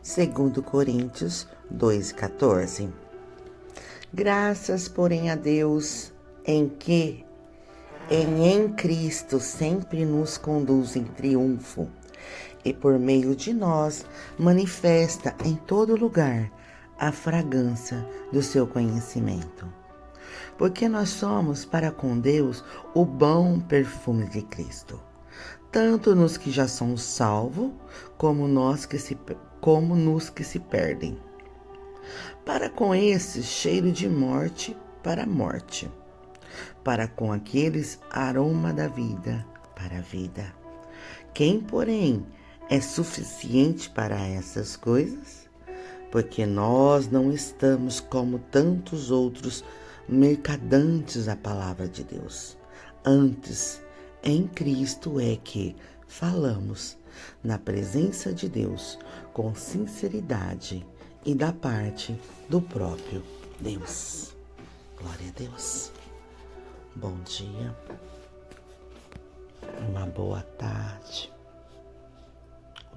Segundo Coríntios 2,14. Graças, porém, a Deus, em Cristo sempre nos conduz em triunfo e por meio de nós manifesta em todo lugar a fragrância do seu conhecimento. Porque nós somos para com Deus o bom perfume de Cristo, tanto nos que já são salvos, como nos que se perdem. Para com esses, cheiro de morte para a morte, para com aqueles, aroma da vida para a vida. Quem, porém, é suficiente para essas coisas? Porque nós não estamos como tantos outros mercadantes da palavra de Deus. Antes, em Cristo é que falamos na presença de Deus com sinceridade e da parte do próprio Deus. Glória a Deus. Bom dia, uma boa tarde,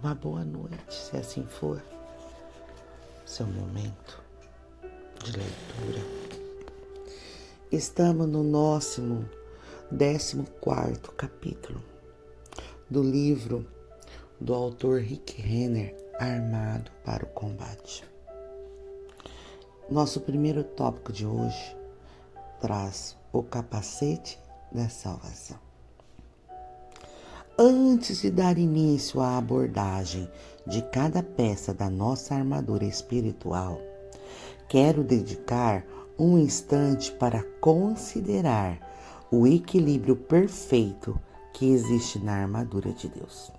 uma boa noite, se assim for seu momento de leitura. Estamos no nosso 14º capítulo do livro do autor Rick Renner, Armado para o Combate. Nosso primeiro tópico de hoje traz o capacete da salvação. Antes de dar início à abordagem de cada peça da nossa armadura espiritual, quero dedicar um instante para considerar o equilíbrio perfeito que existe na armadura de Deus.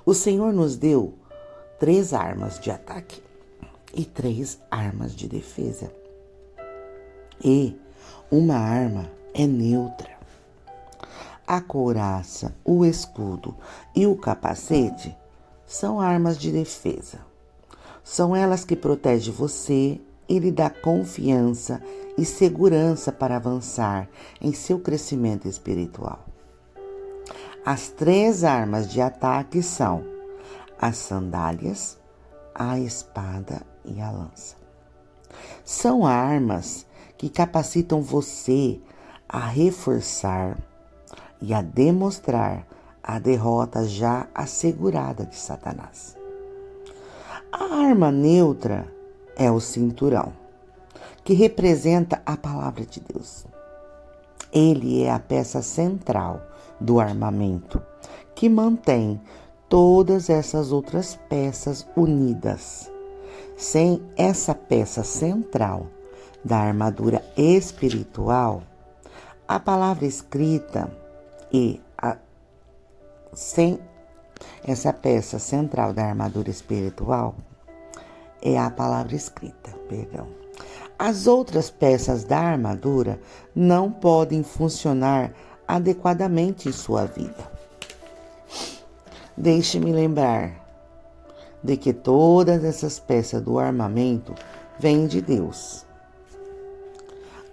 O Senhor nos deu 3 armas de ataque e 3 armas de defesa. E uma arma é neutra. A couraça, o escudo e o capacete são armas de defesa. São elas que protegem você e lhe dá confiança e segurança para avançar em seu crescimento espiritual. As 3 armas de ataque são as sandálias, a espada e a lança. São armas que capacitam você a reforçar e a demonstrar a derrota já assegurada de Satanás. A arma neutra é o cinturão, que representa a palavra de Deus. Ele é a peça central do armamento, que mantém todas essas outras peças unidas. Sem essa peça central da armadura espiritual, a palavra escrita sem essa peça central da armadura espiritual é a palavra escrita, As outras peças da armadura não podem funcionar adequadamente em sua vida. Deixe-me lembrar de que todas essas peças do armamento vêm de Deus.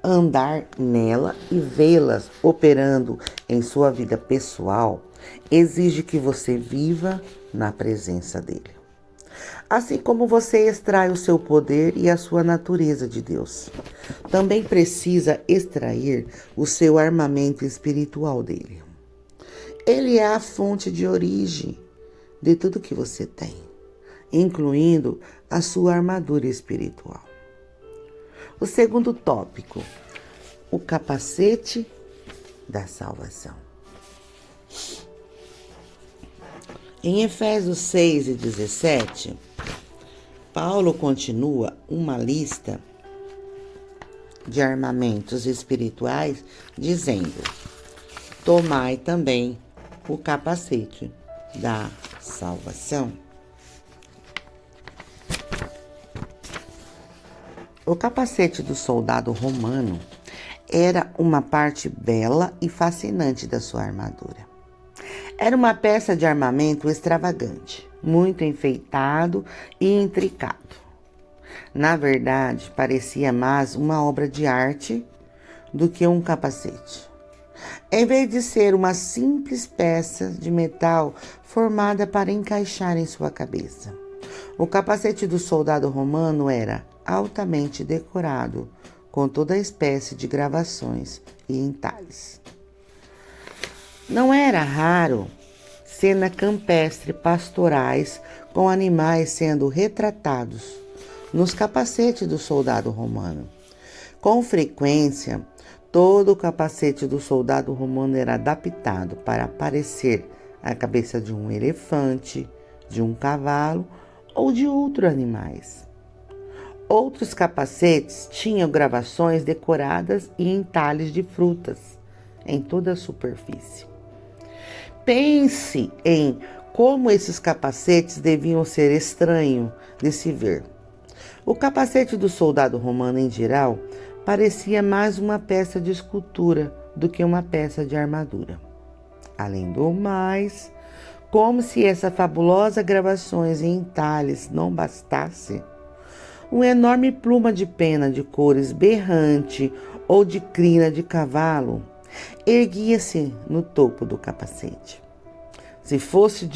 Andar nela e vê-las operando em sua vida pessoal exige que você viva na presença dele. Assim como você extrai o seu poder e a sua natureza de Deus, também precisa extrair o seu armamento espiritual dele. Ele é a fonte de origem de tudo que você tem, incluindo a sua armadura espiritual. O segundo tópico, o capacete da salvação. Em Efésios 6:17, Paulo continua uma lista de armamentos espirituais, dizendo: tomai também o capacete da salvação. O capacete do soldado romano era uma parte bela e fascinante da sua armadura. Era uma peça de armamento extravagante, muito enfeitado e intricado. Na verdade, parecia mais uma obra de arte do que um capacete. Em vez de ser uma simples peça de metal formada para encaixar em sua cabeça, O capacete do soldado romano era altamente decorado, com toda espécie de gravações e entalhes. Não era raro cena campestre pastorais com animais sendo retratados nos capacetes do soldado romano. Com frequência, todo o capacete do soldado romano era adaptado para parecer a cabeça de um elefante, de um cavalo ou de outros animais. Outros capacetes tinham gravações decoradas e entalhes de frutas em toda a superfície. Pense em como esses capacetes deviam ser estranhos de se ver. O capacete do soldado romano, em geral, parecia mais uma peça de escultura do que uma peça de armadura. Além do mais, como se essas fabulosas gravações e entalhes não bastasse, uma enorme pluma de pena de cores berrante ou de crina de cavalo erguia-se no topo do capacete. Se fosse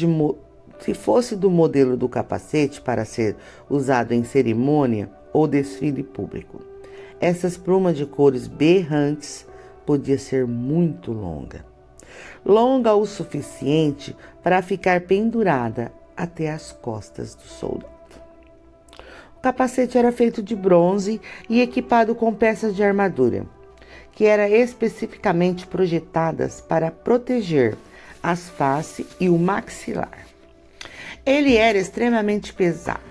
do modelo do capacete para ser usado em cerimônia ou desfile público, essas plumas de cores berrantes podiam ser muito longa o suficiente para ficar pendurada até as costas do soldado. O capacete era feito de bronze e equipado com peças de armadura, que eram especificamente projetadas para proteger as faces e o maxilar. Ele era extremamente pesado,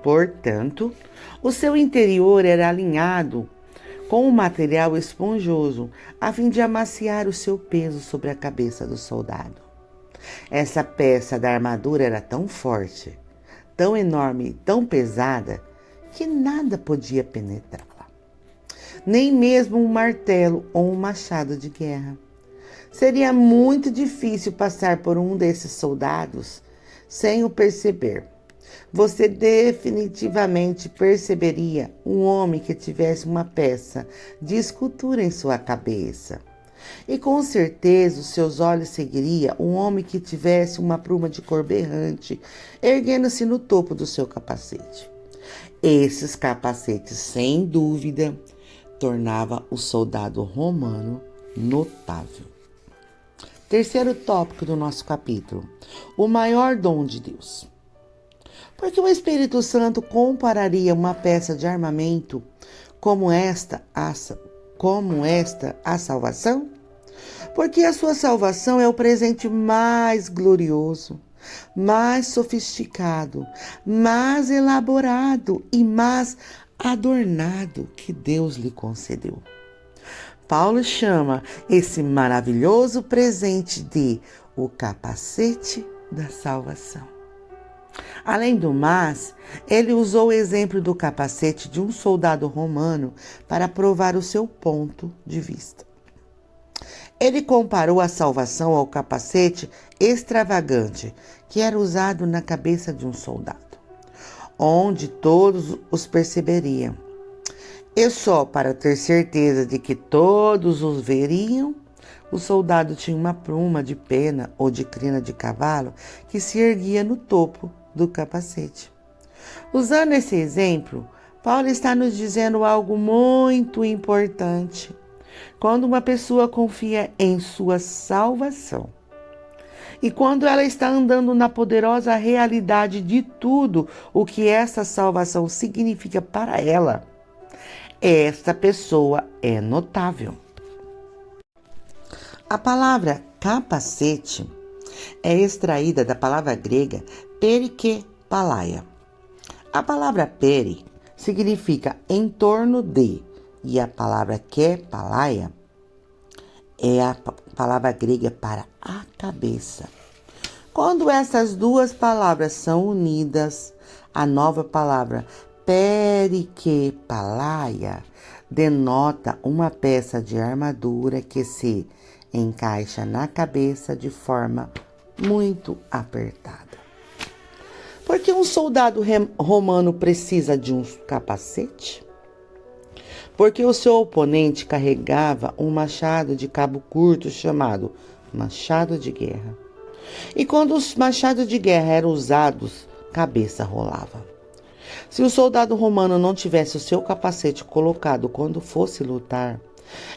portanto, o seu interior era alinhado com um material esponjoso, a fim de amaciar o seu peso sobre a cabeça do soldado. Essa peça da armadura era tão forte, tão enorme e tão pesada, que nada podia penetrá-la. Nem mesmo um martelo ou um machado de guerra. Seria muito difícil passar por um desses soldados sem o perceber. Você definitivamente perceberia um homem que tivesse uma peça de escultura em sua cabeça. E com certeza os seus olhos seguiriam um homem que tivesse uma pluma de cor berrante erguendo-se no topo do seu capacete. Esses capacetes, sem dúvida, tornavam o soldado romano notável. Terceiro tópico do nosso capítulo: o maior dom de Deus. Porque o Espírito Santo compararia uma peça de armamento como esta à salvação? Porque a sua salvação é o presente mais glorioso, mais sofisticado, mais elaborado e mais adornado que Deus lhe concedeu. Paulo chama esse maravilhoso presente de o capacete da salvação. Além do mais, ele usou o exemplo do capacete de um soldado romano para provar o seu ponto de vista. Ele comparou a salvação ao capacete extravagante que era usado na cabeça de um soldado, onde todos os perceberiam. E só para ter certeza de que todos os veriam, o soldado tinha uma pluma de pena ou de crina de cavalo que se erguia no topo do capacete. Usando esse exemplo, Paulo está nos dizendo algo muito importante. Quando uma pessoa confia em sua salvação e quando ela está andando na poderosa realidade de tudo o que essa salvação significa para ela, esta pessoa é notável. A palavra capacete é extraída da palavra grega perikepalaia. A palavra peri significa em torno de, e a palavra kepalaia é a palavra grega para a cabeça. Quando essas duas palavras são unidas, a nova palavra perikepalaia denota uma peça de armadura que se encaixa na cabeça de forma muito apertada. Por que um soldado romano precisa de um capacete? Porque o seu oponente carregava um machado de cabo curto chamado machado de guerra. E quando os machados de guerra eram usados cabeça rolava. Se o soldado romano não tivesse o seu capacete colocado quando fosse lutar,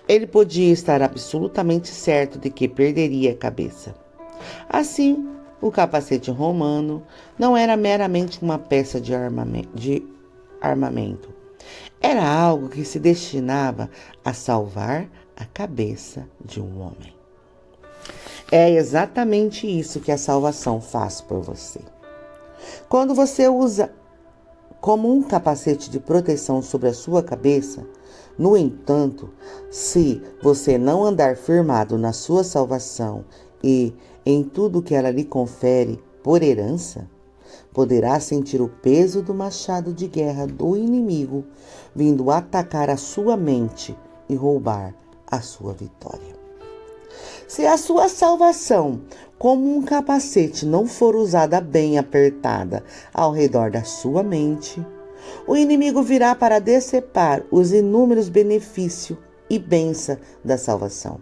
ele podia estar absolutamente certo de que perderia a cabeça. Assim, o capacete romano não era meramente uma peça de armamento. Era algo que se destinava a salvar a cabeça de um homem. É exatamente isso que a salvação faz por você. Quando você usa como um capacete de proteção sobre a sua cabeça, no entanto, se você não andar firmado na sua salvação e em tudo que ela lhe confere por herança, poderá sentir o peso do machado de guerra do inimigo vindo atacar a sua mente e roubar a sua vitória. Se a sua salvação, como um capacete, não for usada bem apertada ao redor da sua mente, o inimigo virá para decepar os inúmeros benefícios e bênçãos da salvação,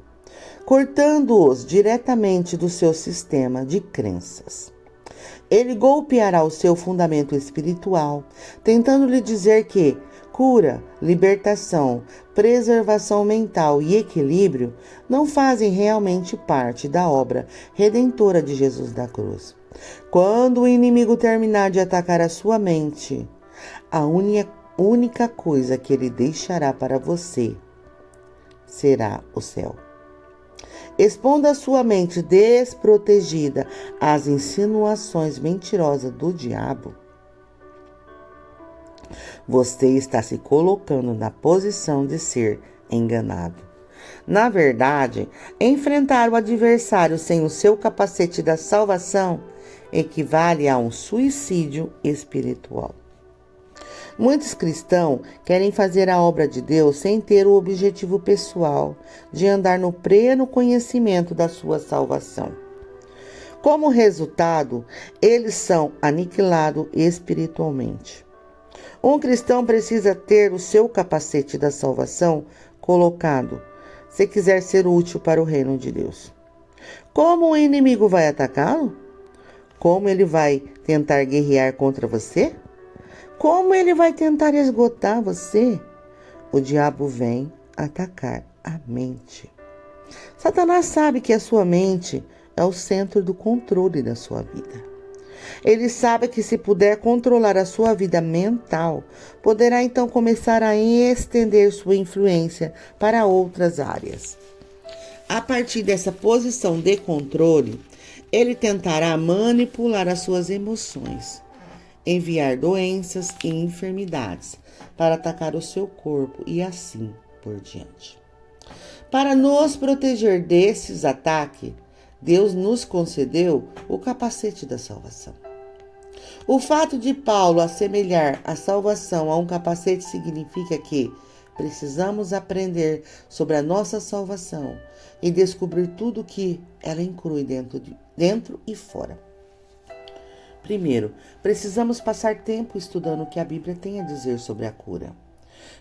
cortando-os diretamente do seu sistema de crenças. Ele golpeará o seu fundamento espiritual, tentando lhe dizer que cura, libertação, preservação mental e equilíbrio não fazem realmente parte da obra redentora de Jesus da cruz. Quando o inimigo terminar de atacar a sua mente, a única coisa que ele deixará para você será o céu. Expondo a sua mente desprotegida às insinuações mentirosas do diabo, você está se colocando na posição de ser enganado. Na verdade, enfrentar o adversário sem o seu capacete da salvação equivale a um suicídio espiritual. Muitos cristãos querem fazer a obra de Deus sem ter o objetivo pessoal de andar no pleno conhecimento da sua salvação. Como resultado, eles são aniquilados espiritualmente. Um cristão precisa ter o seu capacete da salvação colocado, se quiser ser útil para o reino de Deus. Como o inimigo vai atacá-lo? Como ele vai tentar guerrear contra você? Como ele vai tentar esgotar você? O diabo vem atacar a mente. Satanás sabe que a sua mente é o centro do controle da sua vida. Ele sabe que se puder controlar a sua vida mental, poderá então começar a estender sua influência para outras áreas. A partir dessa posição de controle, ele tentará manipular as suas emoções, enviar doenças e enfermidades para atacar o seu corpo e assim por diante. Para nos proteger desses ataques, Deus nos concedeu o capacete da salvação. O fato de Paulo assemelhar a salvação a um capacete significa que precisamos aprender sobre a nossa salvação e descobrir tudo o que ela inclui dentro e fora. Primeiro, precisamos passar tempo estudando o que a Bíblia tem a dizer sobre a cura.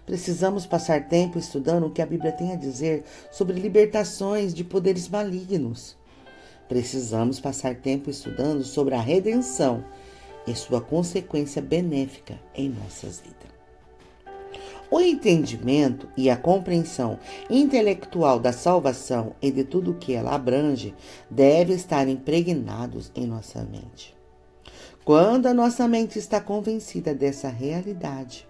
Precisamos passar tempo estudando o que a Bíblia tem a dizer sobre libertações de poderes malignos. Precisamos passar tempo estudando sobre a redenção e sua consequência benéfica em nossas vidas. O entendimento e a compreensão intelectual da salvação e de tudo o que ela abrange devem estar impregnados em nossa mente. Quando a nossa mente está convencida dessa realidade,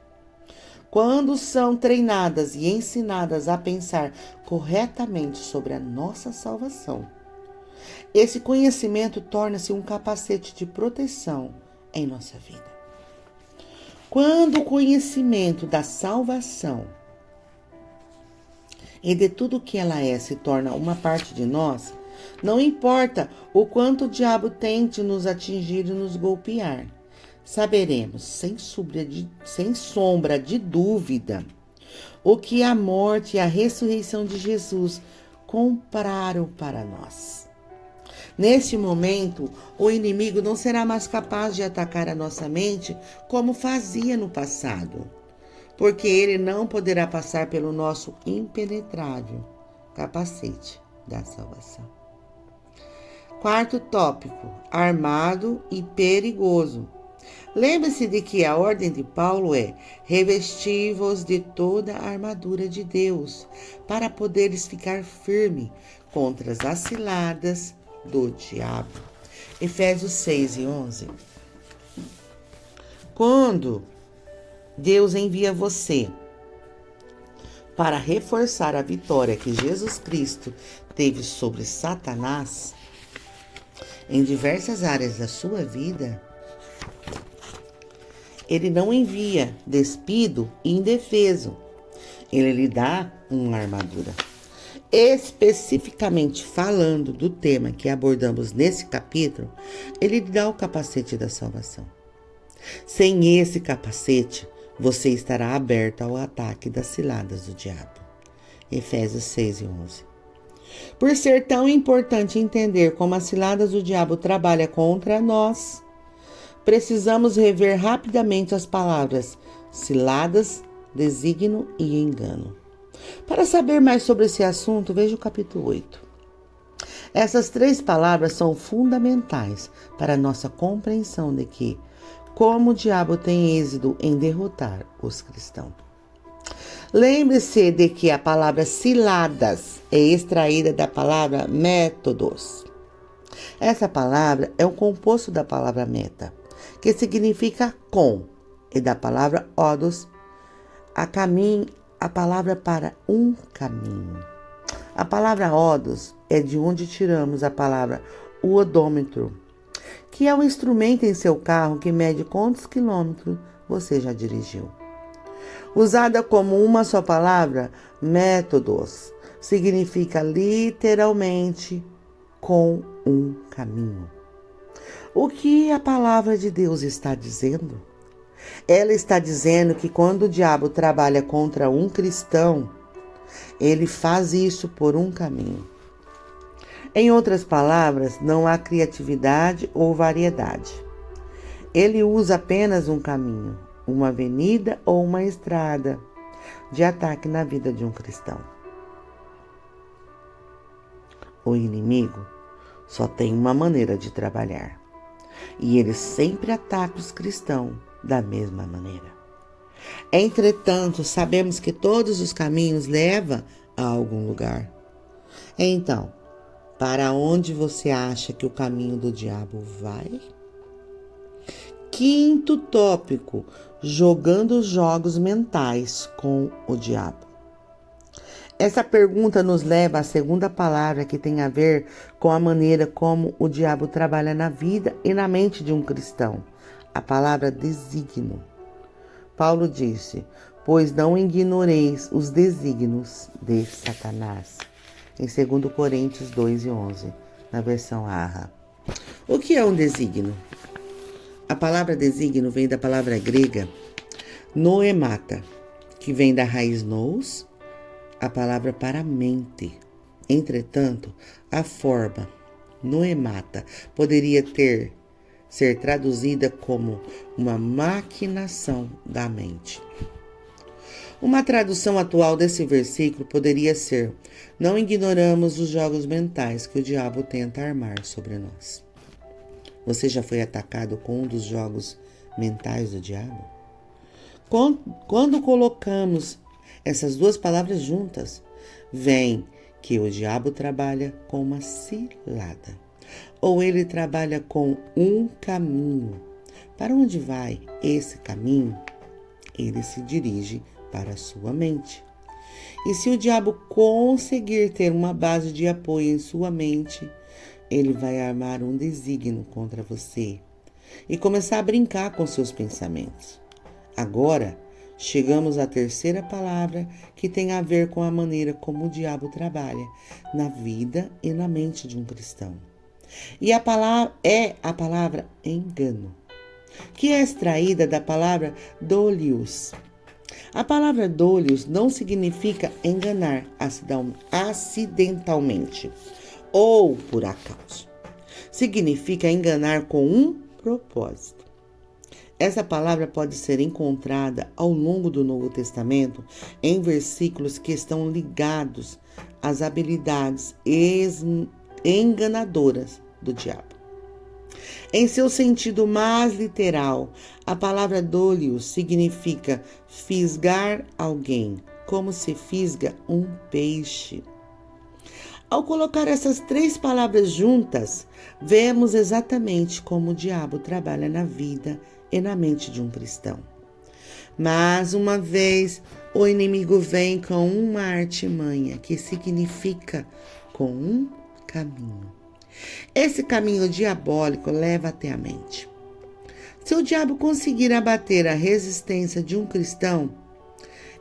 quando são treinadas e ensinadas a pensar corretamente sobre a nossa salvação, esse conhecimento torna-se um capacete de proteção em nossa vida. Quando o conhecimento da salvação e de tudo que ela é se torna uma parte de nós, não importa o quanto o diabo tente nos atingir e nos golpear, saberemos, sem sombra de dúvida, o que a morte e a ressurreição de Jesus compraram para nós. Neste momento, o inimigo não será mais capaz de atacar a nossa mente como fazia no passado, porque ele não poderá passar pelo nosso impenetrável capacete da salvação. Quarto tópico, armado e perigoso. Lembre-se de que a ordem de Paulo é: revesti-vos de toda a armadura de Deus, para poderes ficar firme contra as ciladas do diabo. Efésios 6:11. Quando Deus envia você para reforçar a vitória que Jesus Cristo teve sobre Satanás em diversas áreas da sua vida, Ele não envia despido e indefeso. Ele lhe dá uma armadura. Especificamente falando do tema que abordamos nesse capítulo, Ele lhe dá o capacete da salvação. Sem esse capacete, você estará aberto ao ataque das ciladas do diabo. Efésios 6:11. Por ser tão importante entender como as ciladas do diabo trabalham contra nós, precisamos rever rapidamente as palavras ciladas, desígnio e engano. Para saber mais sobre esse assunto, veja o capítulo 8. Essas 3 palavras são fundamentais para a nossa compreensão de como o diabo tem êxito em derrotar os cristãos. Lembre-se de que a palavra ciladas é extraída da palavra métodos. Essa palavra é um composto da palavra meta, que significa com, e da palavra odos, a palavra para um caminho. A palavra odos é de onde tiramos a palavra odômetro, que é um instrumento em seu carro que mede quantos quilômetros você já dirigiu. Usada como uma só palavra, métodos significa literalmente com um caminho. O que a palavra de Deus está dizendo? Ela está dizendo que quando o diabo trabalha contra um cristão, ele faz isso por um caminho. Em outras palavras, não há criatividade ou variedade. Ele usa apenas um caminho, uma avenida ou uma estrada de ataque na vida de um cristão. O inimigo só tem uma maneira de trabalhar, e ele sempre ataca os cristãos da mesma maneira. Entretanto, sabemos que todos os caminhos levam a algum lugar. Então, para onde você acha que o caminho do diabo vai? Quinto tópico: jogando jogos mentais com o diabo. Essa pergunta nos leva à segunda palavra, que tem a ver com a maneira como o diabo trabalha na vida e na mente de um cristão. A palavra desígnio. Paulo disse: pois não ignoreis os desígnios de Satanás. Em 2 Coríntios 2:11, na versão ARRA. O que é um desígnio? A palavra desígnio vem da palavra grega noemata, que vem da raiz nous, a palavra para mente. Entretanto, a forma noemata poderia ser traduzida como uma maquinação da mente. Uma tradução atual desse versículo poderia ser: não ignoramos os jogos mentais que o diabo tenta armar sobre nós. Você já foi atacado com um dos jogos mentais do diabo? Quando colocamos essas duas palavras juntas, vem que o diabo trabalha com uma cilada, ou ele trabalha com um caminho. Para onde vai esse caminho? Ele se dirige para a sua mente. E se o diabo conseguir ter uma base de apoio em sua mente, ele vai armar um desígnio contra você e começar a brincar com seus pensamentos. Agora, chegamos à terceira palavra, que tem a ver com a maneira como o diabo trabalha na vida e na mente de um cristão. E a palavra é a palavra engano, que é extraída da palavra dolius. A palavra dolius não significa enganar acidentalmente ou por acaso. Significa enganar com um propósito. Essa palavra pode ser encontrada ao longo do Novo Testamento em versículos que estão ligados às habilidades enganadoras do diabo. Em seu sentido mais literal, a palavra dolios significa fisgar alguém, como se fisga um peixe. Ao colocar essas três palavras juntas, vemos exatamente como o diabo trabalha na vida e na mente de um cristão. Mais uma vez, o inimigo vem com uma artimanha que significa com um caminho. Esse caminho diabólico leva até a mente. Se o diabo conseguir abater a resistência de um cristão,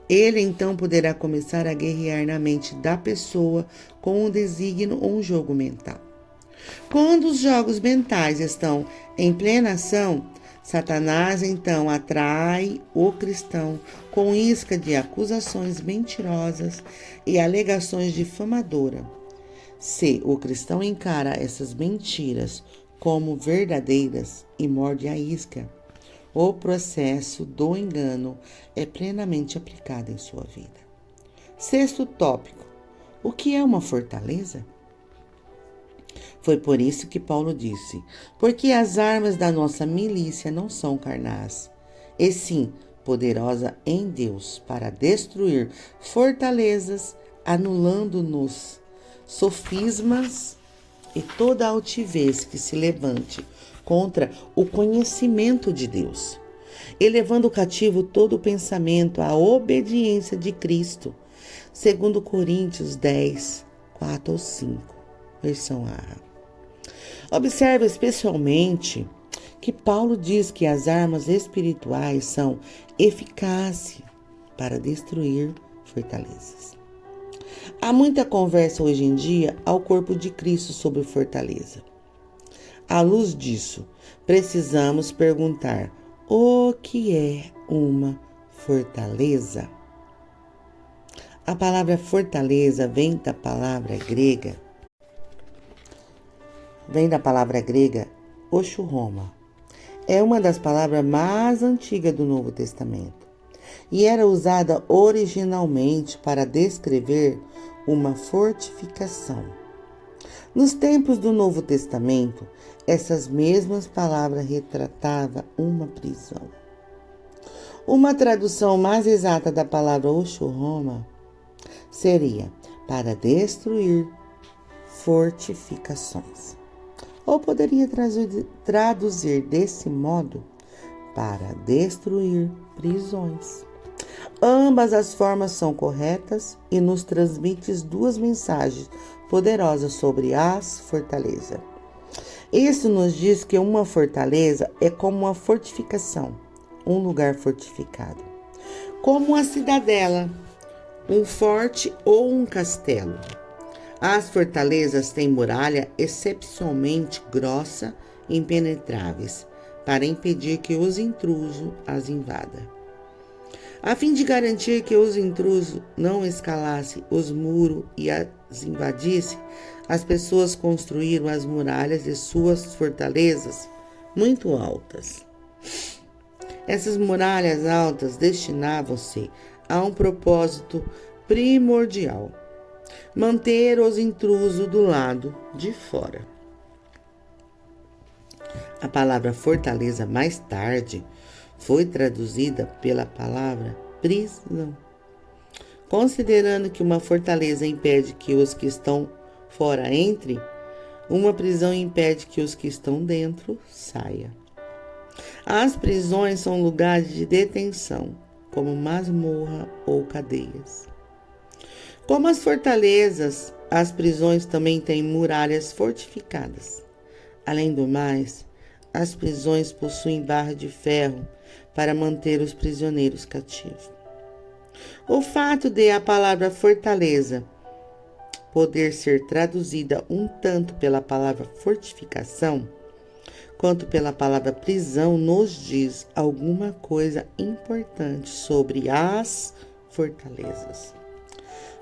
ele então poderá começar a guerrear na mente da pessoa com um desígnio ou um jogo mental. Quando os jogos mentais estão em plena ação, Satanás então atrai o cristão com isca de acusações mentirosas e alegações difamadoras. Se o cristão encara essas mentiras como verdadeiras e morde a isca, o processo do engano é plenamente aplicado em sua vida. Sexto tópico: o que é uma fortaleza? Foi por isso que Paulo disse: porque as armas da nossa milícia não são carnais, e sim poderosa em Deus para destruir fortalezas, anulando-nos sofismas e toda altivez que se levante contra o conhecimento de Deus, elevando cativo todo o pensamento à obediência de Cristo, segundo Coríntios 10, 4 ou 5, versão A. Observe especialmente que Paulo diz que as armas espirituais são eficazes para destruir fortalezas. Há muita conversa hoje em dia ao corpo de Cristo sobre fortaleza. À luz disso, precisamos perguntar: o que é uma fortaleza? A palavra fortaleza vem da palavra grega oxurroma. É uma das palavras mais antigas do Novo Testamento e era usada originalmente para descrever uma fortificação. Nos tempos do Novo Testamento, essas mesmas palavras retratavam uma prisão. Uma tradução mais exata da palavra oxurroma seria para destruir fortificações. Ou poderia traduzir desse modo para destruir prisões. Ambas as formas são corretas e nos transmitem duas mensagens poderosas sobre as fortalezas. Isso nos diz que uma fortaleza é como uma fortificação, um lugar fortificado, como uma cidadela, um forte ou um castelo. As fortalezas têm muralha excepcionalmente grossa e impenetráveis para impedir que os intrusos as invadam. A fim de garantir que os intrusos não escalassem os muros e as invadissem, as pessoas construíram as muralhas de suas fortalezas muito altas. Essas muralhas altas destinavam-se a um propósito primordial: manter os intrusos do lado de fora. A palavra fortaleza mais tarde foi traduzida pela palavra prisão. Considerando que uma fortaleza impede que os que estão fora entrem, uma prisão impede que os que estão dentro saiam. As prisões são lugares de detenção, como masmorra ou cadeias. Como as fortalezas, as prisões também têm muralhas fortificadas. Além do mais, as prisões possuem barra de ferro para manter os prisioneiros cativos. O fato de a palavra fortaleza poder ser traduzida um tanto pela palavra fortificação, quanto pela palavra prisão, nos diz alguma coisa importante sobre as fortalezas.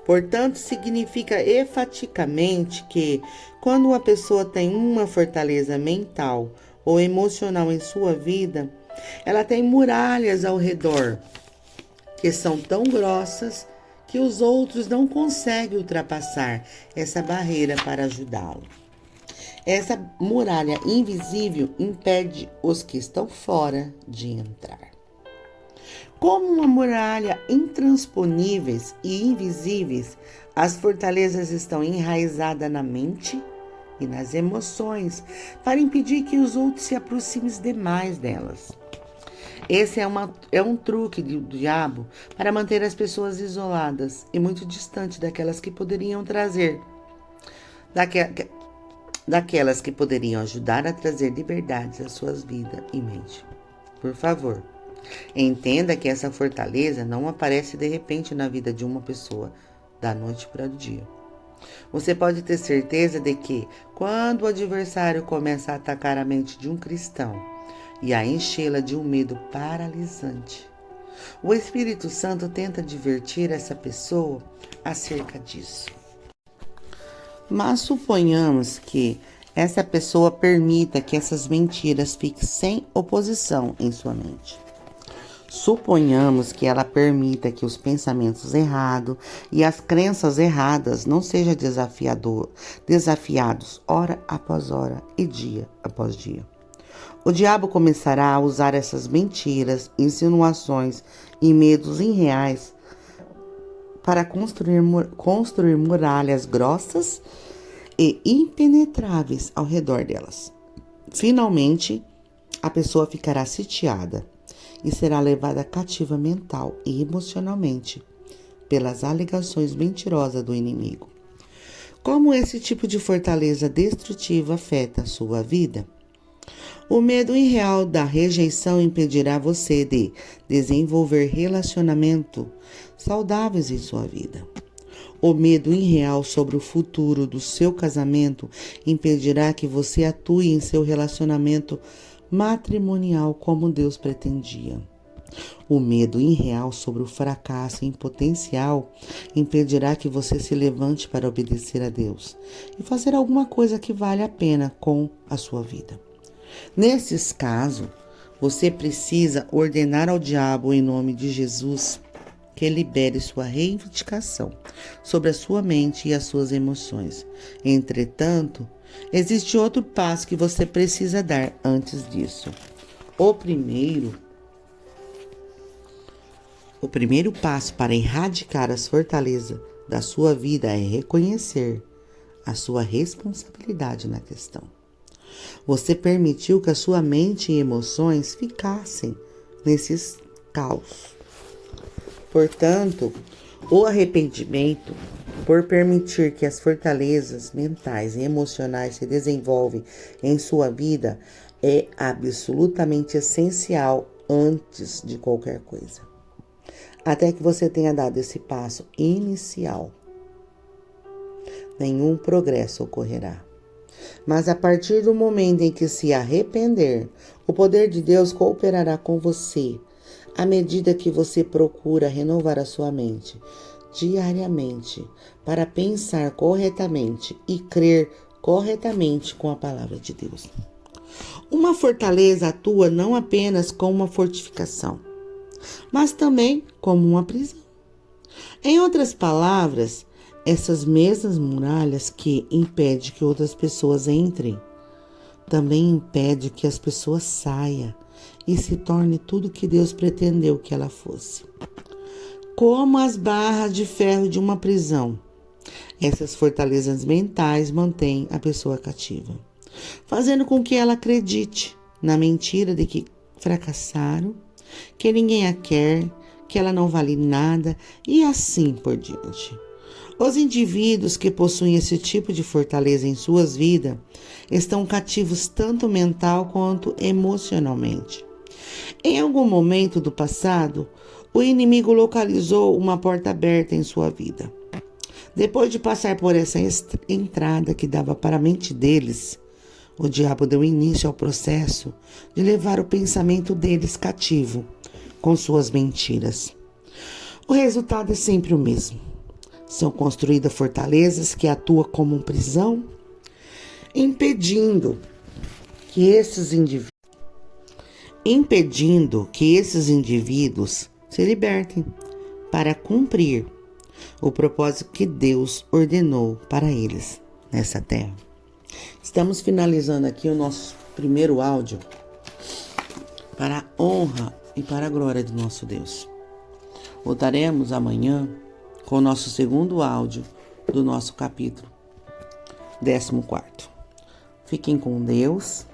Portanto, significa enfaticamente que, quando uma pessoa tem uma fortaleza mental ou emocional em sua vida, ela tem muralhas ao redor, que são tão grossas que os outros não conseguem ultrapassar essa barreira para ajudá-lo. Essa muralha invisível impede os que estão fora de entrar. Como uma muralha intransponíveis e invisíveis, as fortalezas estão enraizadas na mente e nas emoções para impedir que os outros se aproximem demais delas. Esse é um truque do diabo para manter as pessoas isoladas e muito distantes daquelas que poderiam daquelas que poderiam ajudar a trazer liberdade às suas vidas e mente. Por favor, entenda que essa fortaleza não aparece de repente na vida de uma pessoa, da noite para o dia. Você pode ter certeza de que, quando o adversário começa a atacar a mente de um cristão e a enchê-la de um medo paralisante, o Espírito Santo tenta divertir essa pessoa acerca disso. Mas suponhamos que essa pessoa permita que essas mentiras fiquem sem oposição em sua mente. Suponhamos que ela permita que os pensamentos errados e as crenças erradas não sejam desafiados hora após hora e dia após dia. O diabo começará a usar essas mentiras, insinuações e medos irreais para construir muralhas grossas e impenetráveis ao redor delas. Finalmente, a pessoa ficará sitiada e será levada cativa mental e emocionalmente pelas alegações mentirosas do inimigo. Como esse tipo de fortaleza destrutiva afeta a sua vida? O medo irreal da rejeição impedirá você de desenvolver relacionamentos saudáveis em sua vida. O medo irreal sobre o futuro do seu casamento impedirá que você atue em seu relacionamento matrimonial como Deus pretendia. O medo irreal sobre o fracasso em potencial impedirá que você se levante para obedecer a Deus e fazer alguma coisa que vale a pena com a sua vida. Nesses casos, você precisa ordenar ao diabo em nome de Jesus que libere sua reivindicação sobre a sua mente e as suas emoções. Entretanto, existe outro passo que você precisa dar antes disso. O primeiro passo para erradicar as fortalezas da sua vida é reconhecer a sua responsabilidade na questão. Você permitiu que a sua mente e emoções ficassem nesses caos. Portanto, o arrependimento, por permitir que as fortalezas mentais e emocionais se desenvolvam em sua vida, é absolutamente essencial antes de qualquer coisa. Até que você tenha dado esse passo inicial, nenhum progresso ocorrerá. Mas a partir do momento em que se arrepender, o poder de Deus cooperará com você, à medida que você procura renovar a sua mente diariamente para pensar corretamente e crer corretamente com a palavra de Deus. Uma fortaleza atua não apenas como uma fortificação, mas também como uma prisão. Em outras palavras, essas mesmas muralhas que impedem que outras pessoas entrem, também impedem que as pessoas saiam e se torne tudo que Deus pretendeu que ela fosse. Como as barras de ferro de uma prisão, essas fortalezas mentais mantêm a pessoa cativa, fazendo com que ela acredite na mentira de que fracassaram, que ninguém a quer, que ela não vale nada e assim por diante. Os indivíduos que possuem esse tipo de fortaleza em suas vidas estão cativos tanto mental quanto emocionalmente. Em algum momento do passado, o inimigo localizou uma porta aberta em sua vida. Depois de passar por essa entrada que dava para a mente deles, o diabo deu início ao processo de levar o pensamento deles cativo com suas mentiras. O resultado é sempre o mesmo. São construídas fortalezas que atuam como prisão, impedindo que esses indivíduos se libertem para cumprir o propósito que Deus ordenou para eles nessa terra. Estamos finalizando aqui o nosso primeiro áudio para a honra e para a glória do nosso Deus. Voltaremos amanhã com o nosso segundo áudio do nosso capítulo 14. Fiquem com Deus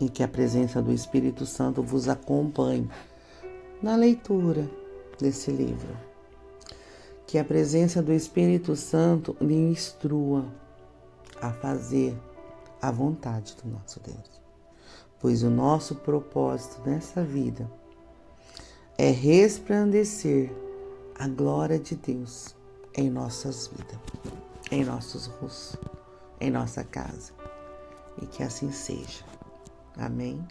e que a presença do Espírito Santo vos acompanhe na leitura desse livro. Que a presença do Espírito Santo lhe instrua a fazer a vontade do nosso Deus. Pois o nosso propósito nessa vida é resplandecer a glória de Deus em nossas vidas, em nossos rostos, em nossa casa. E que assim seja. Amém?